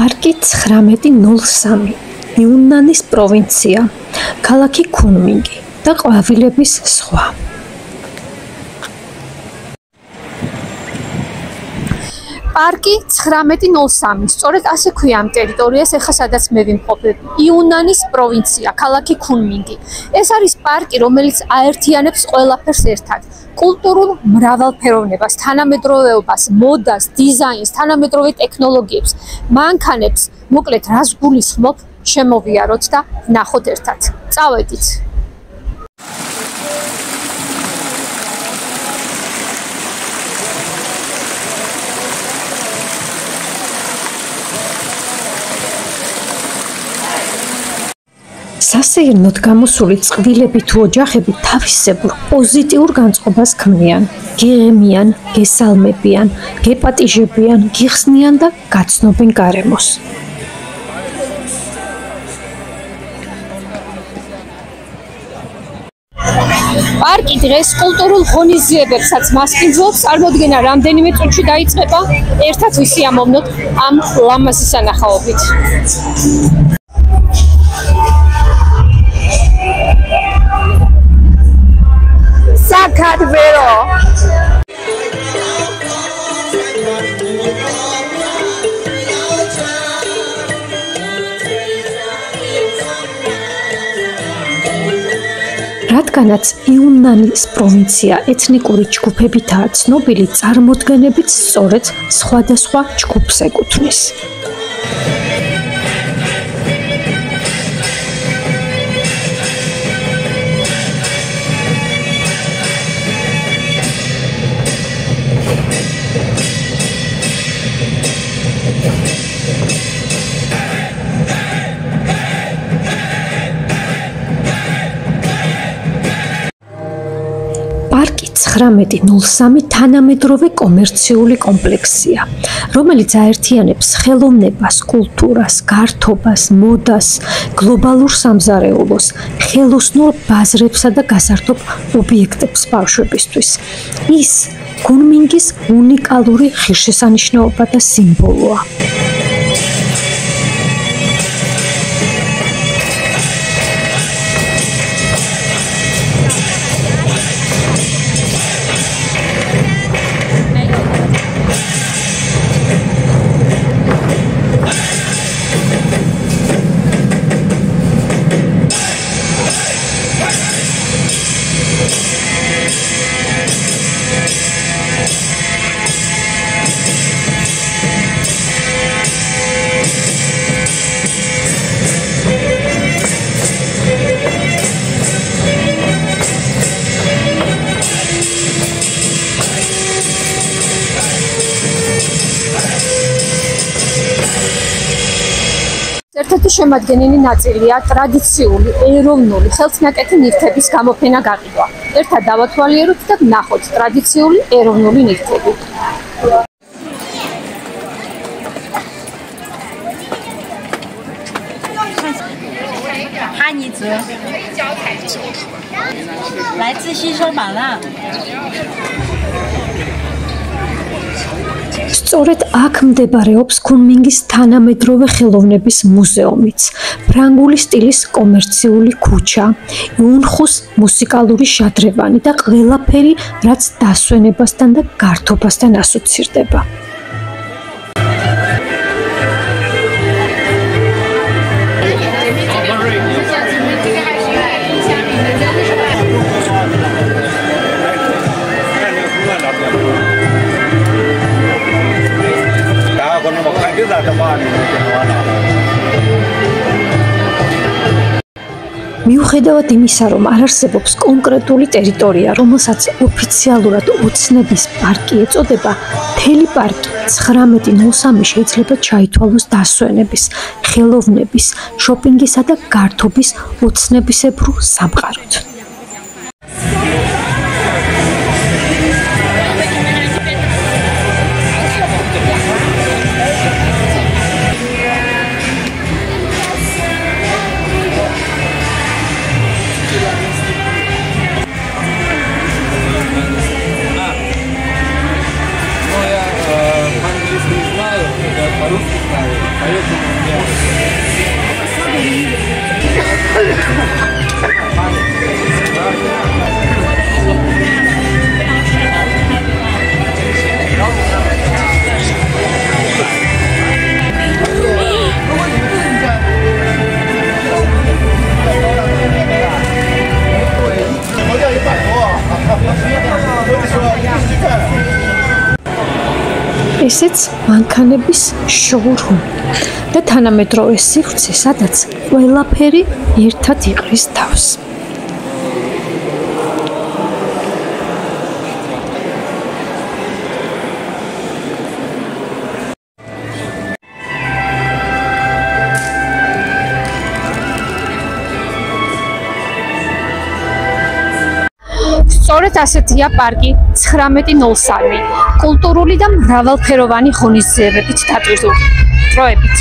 პარკი 1903, იუნანის პროვინცია, ქალაქი კუნმინგი და ყვავილების ზღვა. პარკი 1903, სწორედ ასე ქვია ამ ტერიტორიას, ეხლა სადაც მე ვიმყოფებ, იუნანის პროვინცია, ქალაქი კუნმინგი. ეს არის პარკი, რომელიც აერთიანებს ყველაფერს ერთად. კულტურულ მრავალფეროვნებას, თანამედროვეობას, მოდას, დიზაინს, თანამედროვე ტექნოლოგიებს, მანქანებს, მოკლედ რას გულისხმობ, შემოვიაროთ და ვნახოთ ერთად. წავედით. სასეირნოდ გამოსული წყვილები თუ ოჯახები თავისებურ პოზიტიურ განწყობას ქმნიან, გეღიმიან, გესალმებიან, გეპატიჟებიან, გიხსნიან და გაცნობენ გარემოს. პარკი დღეს კულტურულ ღონისძიებებსაც მასპინძლობს, წარმოდგენა რამდენიმე წუთში დაიწყება, ერთად ვისიამოვნოთ ამ ლამაზი სანახაობით. საქართველო რადგანაც იუნანის პროვინცია ეთნიკური ჯგუფებითაა ცნობილი, წარმოდგენებით სწორედ სხვადასხვა ჯგუფს ეკუთვნის. პარკი 1903 თანამედროვე კომერციული კომპლექსია, რომელიც აერთიანებს ხელოვნებას, კულტურას, გართობას, მოდას, გლობალურ სამზარეულოს, ხელოსნურ ბაზრებსა და გასართობ ობიექტებს ბავშვებისთვის. ის კუნმინგის უნიკალური ღირსშესანიშნაობა და სიმბოლოა. ერთ-ერთი შემადგენელი ნაწილია ტრადიციული, ეროვნული, ხელთნაკეთი ნივთების გამოფენა გაყიდვა. ერთად დავათვალიეროთ და ვნახოთ ტრადიციული, ეროვნული ნივთები. სწორედ აქ მდებარეობს კუნმინგის თანამედროვე ხელოვნების მუზეუმიც, ფრანგული სტილის კომერციული ქუჩა, იუნხუს მუსიკალური შადრევანი და ყველაფერი, რაც დასვენებასთან და გართობასთან ასოცირდება. მიუხედავად იმისა, რომ არ არსებობს კონკრეტული ტერიტორია, რომელსაც ოფიციალურად ოცნების პარკი ეწოდება, მთელი პარკი 1903 შეიძლება ჩაითვალოს დასვენების, ხელოვნების, შოპინგისა და გართობის ოცნებისებრ სამყაროდ. ესეც მანქანების შოურუმი და თანამედროვე სივრცე, სადაც ყველაფერი ერთად იყრის თავს. სწორედ ასეთია პარკი 1903 კულტურული და მრავალფეროვანი ღონისძიებებით დატვირთული დროებით.